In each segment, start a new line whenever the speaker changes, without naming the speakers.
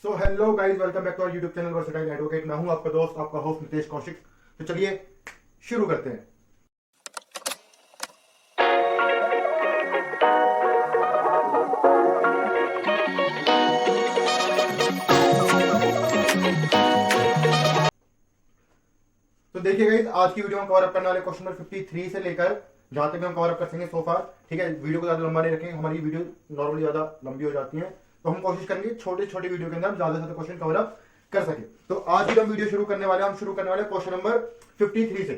So hello guys, welcome back to our YouTube channel Versatile Advocate. मैं हूं आपका दोस्त, आपका होस्ट नितेश कौशिक। तो चलिए शुरू करते हैं। तो देखिए गाइस, आज की वीडियो में कवर अप करने वाले क्वेश्चन नंबर 53 से लेकर जहां तक हम कवर अप कर सकेंगे सो फार। ठीक है, वीडियो को ज्यादा लंबा नहीं रखेंगे, हमारी वीडियो नॉर्मली ज्यादा लंबी हो जाती है, तो हम कोशिश करेंगे छोटे छोटे वीडियो के अंदर ज्यादा से ज्यादा क्वेश्चन कवर अप कर सके। तो आज की हम वीडियो शुरू करने वाले क्वेश्चन नंबर 53 से।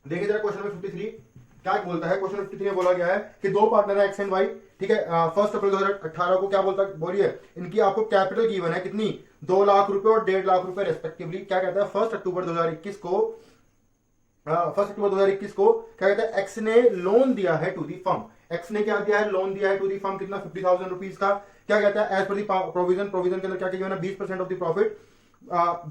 देखिए जरा क्वेश्चन नंबर 53 क्या बोलता है। क्वेश्चन 53 में बोला गया है कि दो पार्टनर है एक्स एंड वाई। ठीक है, 1 अप्रैल 2018 को क्या बोलता बोलिए, इनकी आपको कैपिटल गिवन है कितनी, 2 लाख रुपए और 1.5 लाख रुपए रेस्पेक्टिवली। क्या कहता है, 1 अक्टूबर 2021 को क्या कहता है, एक्स ने लोन दिया है टू दी फर्म। एक्स ने क्या दिया है, लोन दिया है टू दी फर्म, कितना 50,000 रुपीज का। क्या कहता है, एज पर दी प्रोविजन के अंदर क्या किया, 20% of the profit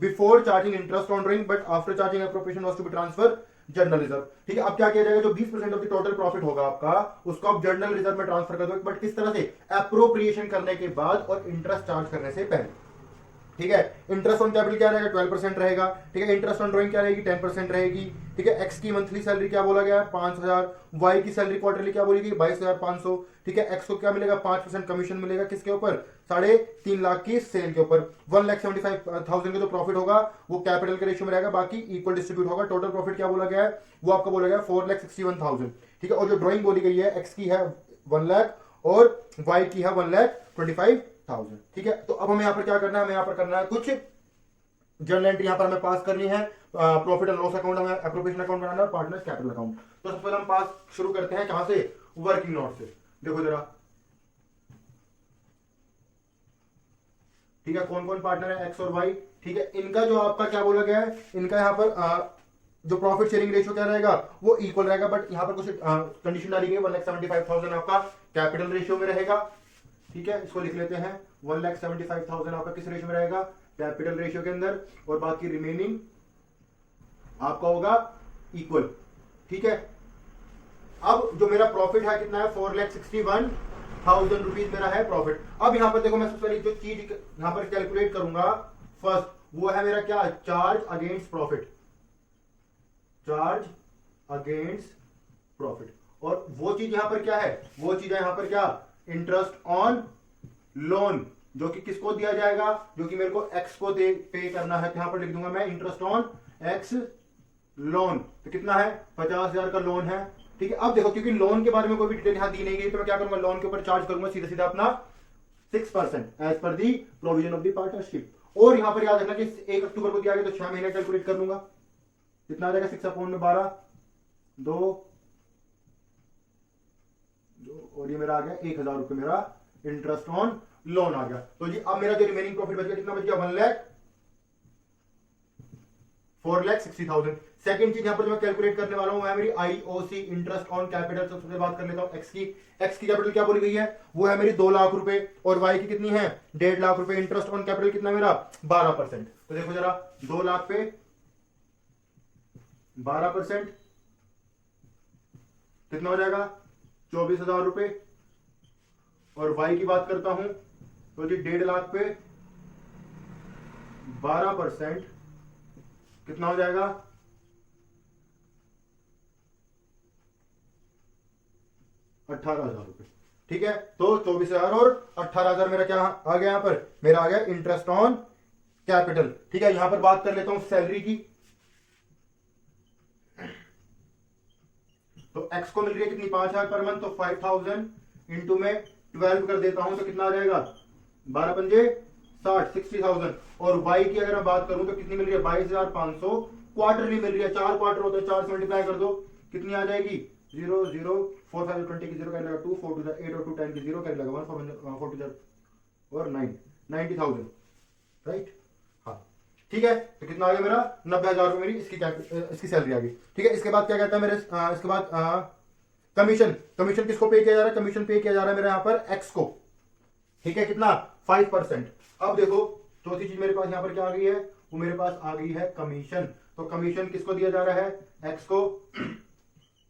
before charging interest on drawing but after charging appropriation was to be transfer general reserve. ठीक है, अब क्या किया जाएगा, जो 20% ऑफ द टोटल प्रॉफिट होगा आपका, उसको आप जनरल रिजर्व में ट्रांसफर कर दो, बट किस तरह से, एप्रोप्रिएशन करने के बाद और इंटरेस्ट चार्ज करने से पहले। ठीक है, इंटरेस्ट ऑन कैपिटल क्या रहेगा, 12% रहेगा। ठीक है, इंटरेस्ट ऑन ड्राइंग क्या रहेगी, 10% रहेगी। ठीक है, एक्स की मंथली सैलरी क्या बोला गया है, 5,000। वाई की सैलरी क्वार्टरली क्या बोली गई, 22,500। ठीक है, एक्स को क्या मिलेगा, 5% कमीशन मिलेगा, किसके ऊपर, 3.5 लाख की सेल के ऊपर। 1,75,000 का जो प्रॉफिट होगा वो कैपिटल के रेशियो में रहेगा, बाकी इक्वल डिस्ट्रीब्यूट होगा। टोटल प्रॉफिट क्या बोला गया है, वो आपका बोला गया 4,61,000। ठीक है, और जो ड्राइंग बोली गई है, एक्स की है 1 लाख और वाई की है 1,25,000। ठीक है, तो अब हमें यहाँ पर क्या करना है, हमें यहाँ पर करना है कुछ जर्नल एंट्री यहाँ पर हमें पास करनी है। प्रॉफिट एंड लॉस अकाउंट हमें एप्रोप्रिएशन अकाउंट बनाना है और पार्टनर्स कैपिटल अकाउंट। तो सबसे पहले हम पास शुरू करते हैं कहां से, वर्किंग नोट से। देखो जरा, ठीक है, कौन कौन पार्टनर है, एक्स और वाई। ठीक है, इनका जो आपका क्या बोला गया है, इनका यहाँ पर जो प्रॉफिट शेयरिंग रेशियो क्या रहेगा, वो इक्वल रहेगा, बट यहाँ पर कुछ कंडीशन डाली गई। 1,75,000 आपका कैपिटल रेशियो में रहेगा। ठीक है, इसको लिख लेते हैं, 1,75,000 आपका किस रेशियो में रहेगा, कैपिटल रेशियो के अंदर, और बाकी रिमेनिंग आपका होगा इक्वल। ठीक है, अब जो मेरा प्रॉफिट है कितना है, 4,61,000 रुपीज मेरा है प्रॉफिट। अब यहां पर देखो, मैं सबसे पहले जो चीज यहां पर कैलकुलेट करूंगा फर्स्ट, वो है मेरा क्या, charge against profit. Charge against profit, और वो चीज यहां पर क्या है, वो चीज है यहां पर क्या, इंटरेस्ट ऑन लोन, जो कि किसको दिया जाएगा, जो कि मेरे को एक्स को पे करना है। यहां पर लिख दूंगा मैं इंटरेस्ट ऑन एक्स लोन। तो कितना है, 50,000 का लोन है। ठीक है, अब देखो, क्योंकि लोन के बारे में कोई भी डिटेल यहां दी नहीं गई, तो मैं क्या करूंगा, लोन के ऊपर चार्ज करूंगा सीधा सीधा अपना 6% as per the provision of the partnership. और यहां पर याद रखना कि 1 अक्टूबर को दिया गया, तो 6 महीने कैलकुलेट कर लूंगा, कितना आ जाएगा, 6/12 2, और ये मेरा आ गया 1,000 रुपए मेरा इंटरेस्ट ऑन लोन आ गया। तो जी अब मेरा जो रिमेनिंग प्रॉफिट बच गया, कितना बच गया, 4,60,000। सेकंड चीज यहां पर जो मैं कैलकुलेट करने वाला हूं, मेरी आईओसी, इंटरेस्ट ऑन कैपिटल। सबसे बात कर लेता हूं एक्स की। एक्स की कैपिटल क्या बोली गई है, वो है मेरी 2 लाख रुपए, और वाई की कितनी है, 1.5 लाख रुपए। इंटरेस्ट ऑन कैपिटल कितना मेरा, 12%। तो देखो जरा, 2 लाख पे 12% कितना हो जाएगा, 24,000 रुपए। और वाई की बात करता हूं तो जी 1.5 लाख पे 12% कितना हो जाएगा, 18,000 रुपए। ठीक है, तो 24,000 और 18,000 मेरा क्या आ गया, यहां पर मेरा आ गया इंटरेस्ट ऑन कैपिटल। ठीक है, यहां पर बात कर लेता हूं सैलरी की। तो एक्स को मिल रही है कितनी, 5,000 पर मंथ, तो 5,000 इंटू में 12 कर देता हूं, तो कितना आ जाएगा, 12 पंजे 60, 60,000। और वाई की अगर मैं बात करूं तो कितनी मिल रही है, 22,500 क्वार्टरली मिल रही है। 4 क्वार्टर होते हैं, 4 से मल्टीप्लाई कर दो, कितनी आ जाएगी, 0 0 4 5 20 की 0 करेगा 2 4 2 8 और 2 10 की 0 करेगा 1 4 2 और 9 90,000, राइट। हाँ, ठीक है, तो कितना आ गया मेरा, 90,000 रुपए मेरी इसकी सैलरी आ गई। ठीक है, इसके बाद क्या कहता है मेरे, इसके बाद कमीशन। कमीशन किसको पे किया जा रहा है, कमीशन पे किया जा रहा है मेरे यहाँ पर एक्स को। ठीक है, कितना, 5%। अब देखो, चौथी चीज मेरे पास यहाँ पर क्या आ गई है, वो मेरे पास आ गई है कमीशन। तो कमीशन किसको दिया जा रहा है, एक्स को।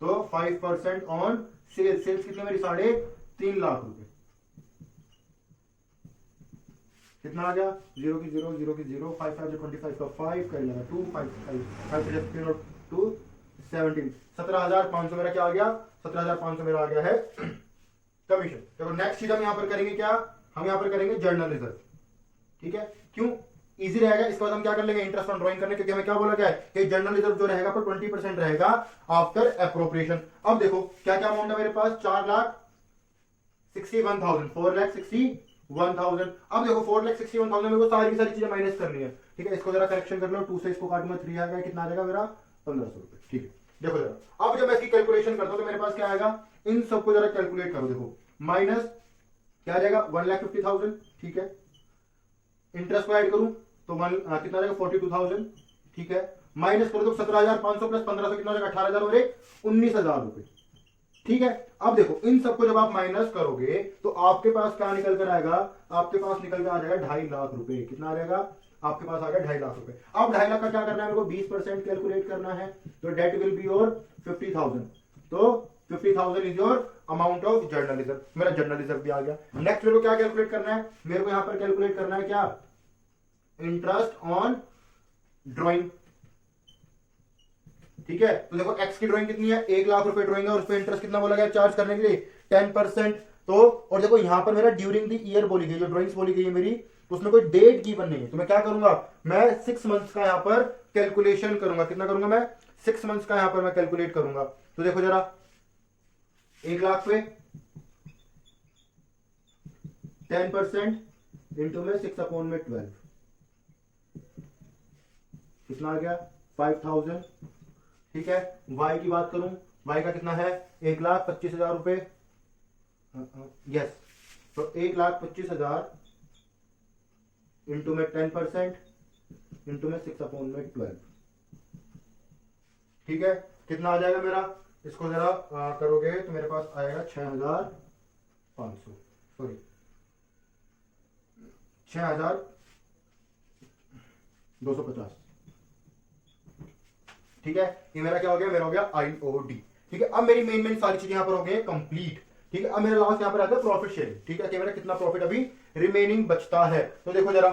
तो 5% ऑन सेल्स। सेल्स कितनी मेरी, 3.5 लाख रुपए। कितना आ गया, 0 की 0, 0 की 0, 5 5 25 का 5 कर लेगा 2, 5 5 5 15 और 2 17, 17,500 मेरा क्या आ गया, 17,500 मेरा आ गया है कमीशन। देखो नेक्स्ट चीज हम यहाँ पर करेंगे क्या, हम यहाँ पर करेंगे जर्नल रिजर्व, ठीक है, क्यों इजी रहेगा। इसके बाद हम क्या कर लेंगे, इंटरेस्ट ऑन ड्राइंग करने, क्योंकि हमें क्या बोला गया है कि जर्नल रिजर्व जो रहेगा पर 20% रहेगा आफ्टर अप्रोप्रिएशन। अब देखो क्या क्या अमाउंट है मेरे पास, 4,61,000, 4,61,000। अब देखो 4,61,000 मेरे को सारी की सारी चीजें माइनस करनी है, ठीक है। इसको जरा करेक्शन कर लो, 2 से इसको काटूंगा 3 आ गया, कितना आ जाएगा मेरा 1,500 रुपए, ठीक है। देखो जरा अब जब मैं इसकी कैलकुलेशन करता हूं तो मेरे पास क्या आएगा, इन सबको जरा कैलकुलेट करो, देखो माइनस क्या आ जाएगा 1,50,000, ठीक है। इंटरेस्ट को ऐड करूं तो कितना आ जाएगा 42,000, ठीक है। माइनस करो तो 17,500 प्लस 1,500 कितना आ जाएगा 18,000 और 19,000 रुपए, ठीक है। अब देखो इन सबको जब आप माइनस करोगे तो आपके पास क्या निकल कर आएगा, आपके पास निकल कर आ जाएगा 2.5 लाख रुपए। कितना आ जाएगा आपके पास आ गया 2.5 लाख रुपए। अब 2.5 लाख का क्या करना है, मेरे को 20% कैलकुलेट करना है, तो डेट विल बी योर 50,000, तो 50,000 is your amount of journal reserve. मेरा जर्नल रिजर्व भी आ गया। नेक्स्ट मेरे को क्या कैलकुलेट करना है, मेरे को यहां पर कैलकुलेट करना है क्या, इंटरेस्ट ऑन ड्रॉइंग, ठीक है। तो देखो एक्स की ड्राइंग कितनी है, 1 लाख रुपए ड्राइंग है और उस पर इंटरेस्ट कितना बोला गया चार्ज करने के लिए 10%। तो और देखो यहां पर मेरा ड्यूरिंग द ईयर बोली गई, जो ड्राइंग्स बोली गई है मेरी, तो उसमें कोई डेट गिवन नहीं है। तो मैं क्या करूंगा, मैं 6 मंथ्स का यहां पर कैलकुलेशन करूंगा। कितना करूंगा मैं, 6 मंथ्स का यहां पर मैं कैलकुलेट करूंगा। तो देखो जरा 1 लाख पे 10% इंटू में 6/12 कितना आ गया 5,000, ठीक है। वाई की बात करूं, वाई का कितना है 1,25,000 रुपए, यस। तो 1,25,000 इंटू में 10% इंटू में 6/12, ठीक है। कितना आ जाएगा मेरा, इसको जरा करोगे तो मेरे पास आएगा 6,500, सॉरी 6,250, ठीक है। ये मेरा क्या हो गया, मेरा हो गया आईओडी, ठीक है। अब मेरी मेन सारी चीजें यहां पर हो गई कंप्लीट, ठीक है। अब मेरा लास्ट यहां पर आता है प्रॉफिट शेयरिंग, ठीक है, कि मेरा कितना प्रॉफिट अभी रिमेनिंग बचता है। तो देखो जरा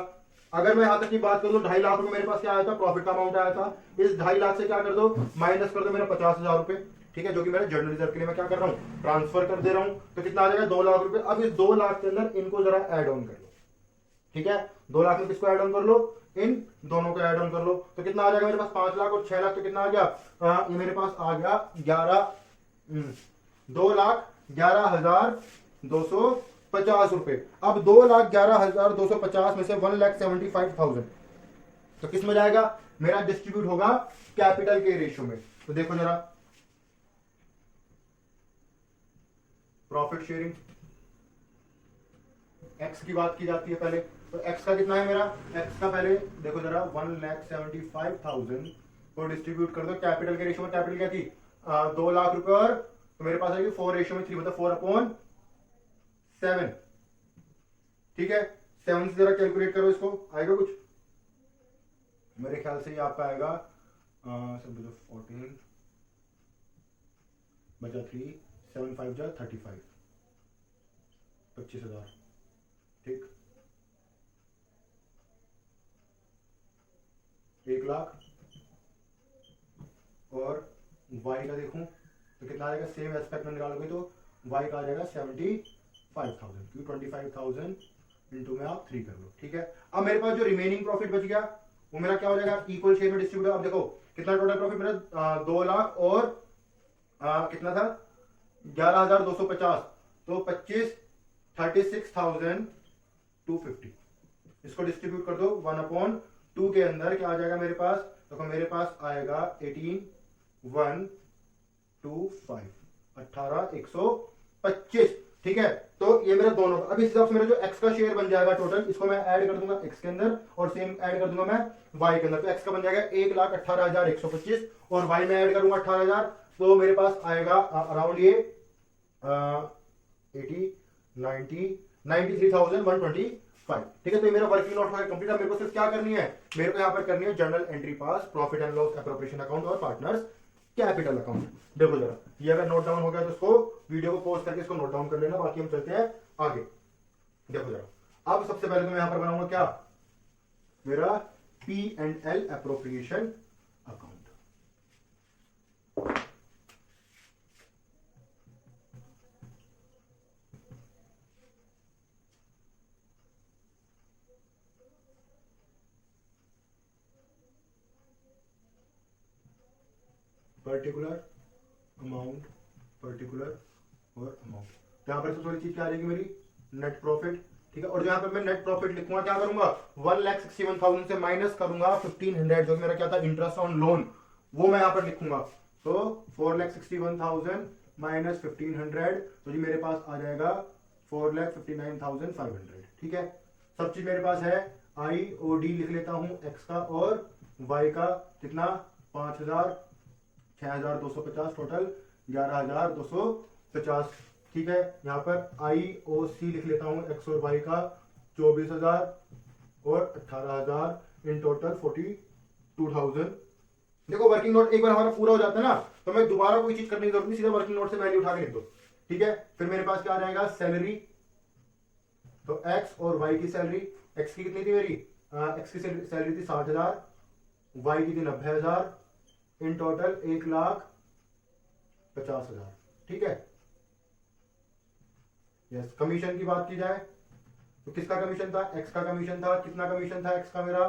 अगर मैं यहां तक की बात करूं, 2.5 लाख रुपए मेरे पास क्या आया था, प्रॉफिट का अमाउंट आया था। इस 2.5 लाख से क्या कर दो, माइनस कर दो मेरा 50,000 रुपए, ठीक है, जो कि मेरे जर्नल रिजर्व के लिए मैं क्या कर रहा हूं, ट्रांसफर कर दे रहा हूं। तो कितना आ जाएगा 2 लाख रुपए। अब इस 2 लाख के अंदर इनको जरा एड ऑन कर लो, ठीक है। 2 लाख में किसको एड ऑन कर लो, इन दोनों को ऐड ऑन कर लो। तो कितना आ जाएगा मेरे पास 5 लाख और 6 लाख, तो कितना आ गया, ये मेरे पास आ गया 2,11,250 रुपए। अब 2,11,250 में से 1,75,000 तो किस में जाएगा, मेरा डिस्ट्रीब्यूट होगा कैपिटल के रेशियो में। तो देखो जरा प्रॉफिट शेयरिंग, एक्स की बात की जाती है पहले, तो एक्स का कितना है मेरा, एक्स का पहले देखो जरा 1,75,000 को डिस्ट्रीब्यूट कर दो कैपिटल के रेशियो में। कैपिटल क्या थी 2 लाख रुपए, और तो मेरे पास आएगी 4:3 मतलब 4/7, ठीक है। 7 से जरा कैलकुलेट करो इसको, आएगा कुछ मेरे ख्याल से ये आपका आएगा 14 बचा 3 7 5 जा 35, 25,000, ठीक। 1 लाख और वाई का देखूं तो कितना आएगा, सेम एस्पेक्ट में निकालोगे तो वाई का आ जाएगा 75,000, क्योंकि 25,000 इंटू में आप 3 कर लो, ठीक है। अब मेरे पास जो रिमेनिंग प्रॉफिट बच गया वो मेरा क्या हो जाएगा, इक्वल शेयर में डिस्ट्रीब्यूट। अब देखो कितना टोटल प्रॉफिट मेरा 2 लाख और कितना था 11,250, तो 36,250 इसको डिस्ट्रीब्यूट कर दो 1/2 के अंदर। क्या आ जाएगा मेरे पास, तो मेरे पास आएगा 18,125, 18,125, ठीक है। तो ये मेरा दोनों, अब इस हिसाब से मेरा जो एक्स का शेयर बन जाएगा टोटल, इसको मैं ऐड कर दूंगा एक्स के अंदर और सेम ऐड कर दूंगा मैं वाई के अंदर। तो एक्स का बन जाएगा 1,18,125 और वाई में ऐड करूंगा 18,000, तो मेरे पास आएगा अराउंड ये 93,125, ठीक है। तो मेरा वर्किंग नोट हो गया कंप्लीट। अब मेरे को सिर्फ क्या करनी है, मेरे को यहाँ पर करनी है journal entry pass, profit and loss appropriation account और पार्टनर्स कैपिटल अकाउंट। देखो जरा ये अगर नोट डाउन हो गया तो इसको वीडियो को पॉज करके इसको नोट डाउन कर लेना, बाकी हम चलते हैं आगे। देखो जरा अब सबसे पहले तो मैं यहां पर बनाऊंगा क्या, मेरा P&L appropriation account. Particular amount, particular और अमाउंट। तो यहां पर सबसे बड़ी चीज क्या आ जाएगी मेरी, नेट प्रॉफिट। ठीक है, और जो यहां पर मैं नेट प्रॉफिट लिखूंगा क्या करूंगा, 1,61,000 से माइनस करूंगा 1,500 जो मेरा क्या था इंटरेस्ट ऑन लोन, वो मैं यहां पर लिखूंगा। तो 4,61,000 माइनस 1,500, तो जी मेरे पास आ जाएगा 4,59,500। ठीक है, सब चीज मेरे पास है। IOD लिख लेता हूं एक्स का, और वाई का कितना 5,000, 6,250, टोटल 11,250। ठीक है, यहाँ पर IOC लिख लेता हूं एक्स और वाई का 24,000 और 18,000, इन टोटल 42,000। देखो वर्किंग नोट एक बार हमारा पूरा हो जाता है ना, तो मैं दोबारा कोई चीज करने की जरूरत नहीं, सीधा वर्किंग नोट से वैल्यू उठा के लिख दो। ठीक है, फिर मेरे पास क्या आ जाएगा, सैलरी। तो एक्स और वाई की सैलरी, एक्स की कितनी थी मेरी, एक्स की सैलरी थी 60,000, वाई की थी 90,000, इन टोटल 1,50,000। ठीक है, यस। कमीशन की बात की जाए तो किसका कमीशन था, एक्स का कमीशन था। कितना कमीशन था एक्स का मेरा,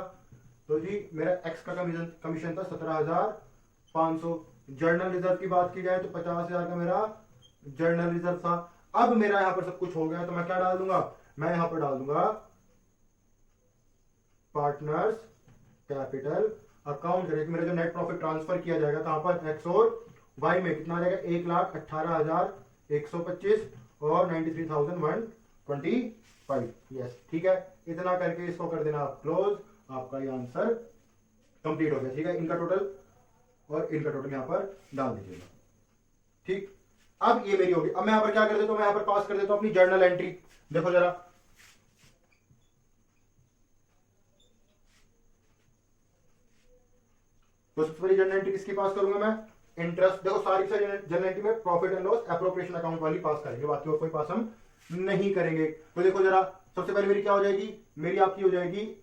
तो जी मेरा एक्स का कमीशन था 17,500। जर्नल रिजर्व की बात की जाए तो 50,000 का मेरा जर्नल रिजर्व था। अब मेरा यहां पर सब कुछ हो गया, तो मैं क्या डाल दूंगा, मैं यहां पर डाल दूंगा पार्टनर्स कैपिटल अकाउंट। मेरा जो नेट प्रॉफिट ट्रांसफर किया जाएगा कहां पर, एक्स और वाई में, कितना आ जाएगा 1,18,125 और 93,125। यस, ठीक है, इतना करके इसको कर देना आप क्लोज, आपका ये आंसर कंप्लीट हो गया। ठीक है, इनका टोटल और इनका टोटल यहां पर डाल दीजिएगा। ठीक, अब ये मेरी होगी। अब मैं यहां पर क्या कर देता हूं, मैं यहां पर पास कर देता हूं अपनी जर्नल एंट्री। देखो जरा, तो सबसे पहली जर्नल एंट्री किसकी पास करूंगा मैं, इंटरेस्ट। देखो सारी की सारी जर्नल एंट्री में profit and loss appropriation account वाली पास करेंगे, बाकी और कोई पास हम नहीं करेंगे। तो देखो जरा, सबसे पहले मेरी क्या हो जाएगी, मेरी आपकी हो जाएगी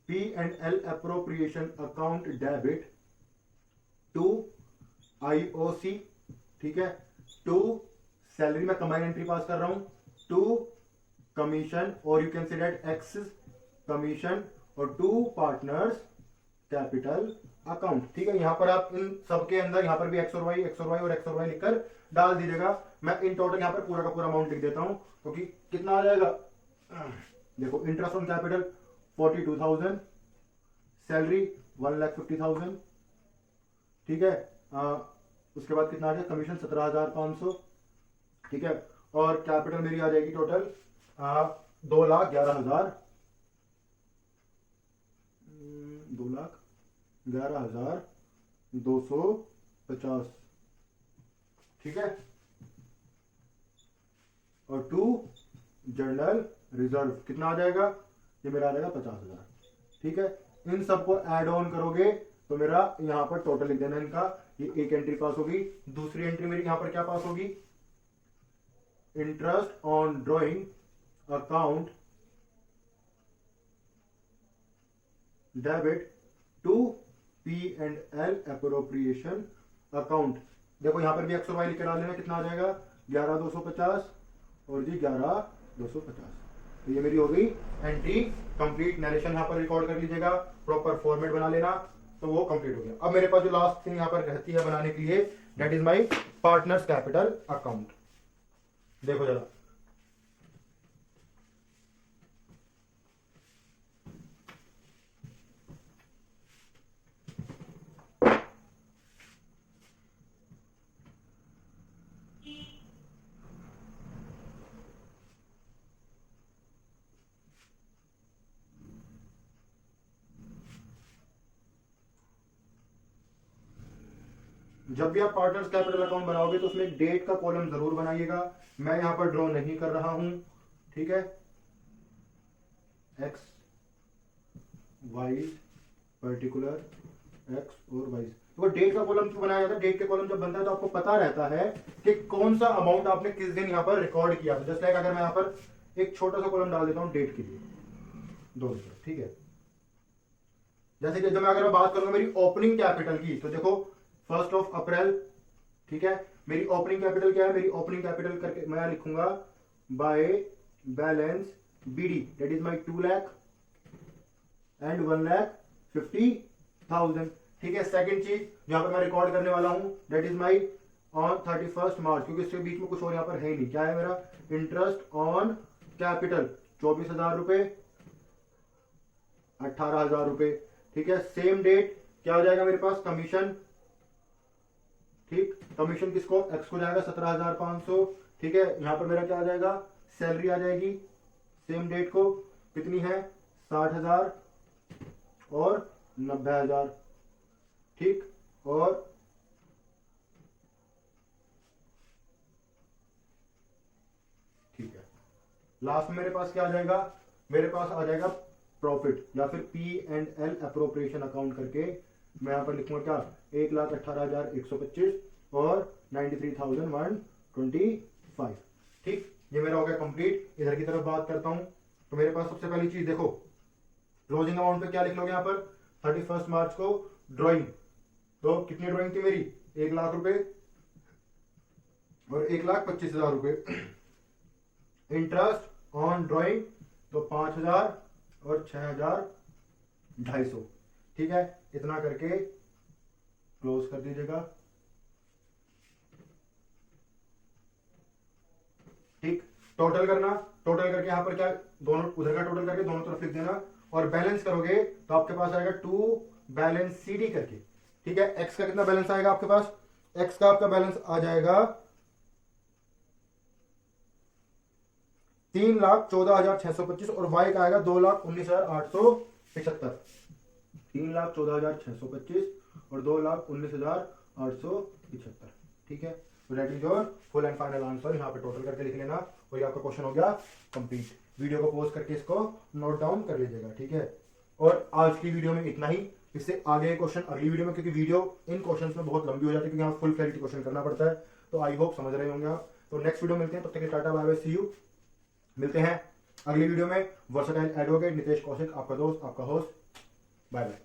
P&L appropriation account debit to IOC। ठीक है, टू सैलरी, मैं कंबाइन एंट्री पास कर रहा हूं, टू कमीशन, और you can say that ex commission, और टू पार्टनर्स कैपिटल अकाउंट। ठीक है, यहां पर आप इन सबके अंदर यहां पर भी एक्स और वाई, एक्स और वाई और एक्स और वाई लिखकर डाल दीजिएगा। मैं इन टोटल यहां पर पूरा का पूरा अमाउंट लिख देता हूं, क्योंकि कितना आ जाएगा, देखो इंटरेस्ट ऑन कैपिटल 42,000, सैलरी 1,50,000। ठीक है, उसके बाद कितना आ गया, कमीशन 17,500। ठीक है, और कैपिटल मेरी आ जाएगी टोटल 2,11,000, 2,11,250। ठीक है, और टू जर्नल रिजर्व कितना आ जाएगा, ये मेरा आ जाएगा 50,000। ठीक है, इन सबको ऐड ऑन करोगे तो मेरा यहां पर टोटल लिख देना इनका, ये एक एंट्री पास होगी। दूसरी एंट्री मेरी यहां पर क्या पास होगी, interest on drawing account debit to P&L appropriation account. देखो यहां पर भी एक्स और वाई लिख के डाल देना, कितना आ जाएगा 11,250 और जी 11,250। तो ये मेरी हो गई एंट्री कंप्लीट। नरेशन यहां पर रिकॉर्ड कर लीजिएगा, प्रॉपर फॉर्मेट बना लेना, तो वो कंप्लीट हो गया। अब मेरे पास जो लास्ट थिंग यहां पर रहती है बनाने के लिए, that is my partners capital account. देखो जरा, जब भी आप पार्टनर्स कैपिटल अकाउंट बनाओगे तो उसमें एक डेट का कॉलम जरूर बनाइएगा। मैं यहां पर ड्रॉ नहीं कर रहा हूं। ठीक है, एक्स वाई पर्टिकुलर एक्स और वाई, तो डेट का कॉलम क्यों बनाया जाता है? डेट के कॉलम जब बनता है तो आपको पता रहता है कि कौन सा अमाउंट आपने किस दिन यहाँ पर रिकॉर्ड किया था। जस्ट लाइक अगर मैं यहाँ पर एक छोटा सा कॉलम डाल देता हूँ डेट के लिए 2 रुपए, ठीक है। जैसे कि जब मैं अगर बात करूंगा मेरी ओपनिंग कैपिटल की, तो देखो 1 अप्रैल, ठीक है। मेरी ओपनिंग कैपिटल क्या है? मेरी ओपनिंग कैपिटल करके मैं लिखूंगा by balance BD, that is my 2 lakh and 1,50,000, ठीक है। सेकंड चीज जहां पर मैं रिकॉर्ड करने वाला हूं दैट इज माई ऑन 31 मार्च, क्योंकि इसके बीच में कुछ और यहां पर है ही नहीं। क्या है मेरा? इंटरेस्ट ऑन कैपिटल 24,000 रुपए, 18,000 रुपए, ठीक है। सेम डेट क्या हो जाएगा मेरे पास? कमीशन, ठीक। कमीशन किसको? एक्स को जाएगा 17,500, ठीक है। यहां पर मेरा क्या आ जाएगा? सैलरी आ जाएगी सेम डेट को, कितनी है? 60,000 और 90,000, ठीक। और ठीक है, लास्ट में मेरे पास क्या आ जाएगा? मेरे पास आ जाएगा प्रॉफिट या फिर P&L अप्रोप्रिएशन अकाउंट करके मैं यहां पर लिखूंगा क्या? 1,18,125 और 93,125, ठीक। ये मेरा हो गया कंप्लीट। इधर की तरफ बात करता हूं तो मेरे पास सबसे पहली चीज देखो, क्लोजिंग अमाउंट पे क्या लिख लोगे यहां पर? 31 मार्च को ड्रॉइंग, तो कितनी ड्रॉइंग थी मेरी? 1 लाख रुपए और 1,25,000 रुपए। इंटरेस्ट ऑन ड्रॉइंग तो 5,000 और 6,250, ठीक है। इतना करके क्लोज कर दीजिएगा, ठीक। टोटल करना, टोटल करके यहां पर क्या? दोनों उधर का टोटल करके दोनों तरफ लिख देना और बैलेंस करोगे तो आपके पास आएगा 2 बैलेंस CD करके, ठीक है। एक्स का कितना बैलेंस आएगा आपके पास? एक्स का आपका बैलेंस आ जाएगा 3,14,625 और वाई का आएगा 2,19,875, 3,14,625 और 2,19,875, ठीक है। तो that is your full and final answer. यहाँ पे टोटल करके लिख लेना और ये आपका क्वेश्चन हो गया कंप्लीट। वीडियो को पॉज करके इसको नोट डाउन कर लीजिएगा, ठीक है। और आज की वीडियो में इतना ही। इससे आगे क्वेश्चन अगली वीडियो में, क्योंकि वीडियो इन क्वेश्चंस में बहुत लंबी हो जाती है, क्योंकि यहाँ फुल क्लैरिटी क्वेश्चन करना पड़ता है। तो आई होप समझ रहे होंगे आप। तो नेक्स्ट वीडियो मिलते हैं, तब तक के tata bye bye, see you. मिलते हैं अगली वीडियो में। वर्सटाइल एडवोकेट नितेश कौशिक, आपका दोस्त, आपका होस्ट। Bye bye.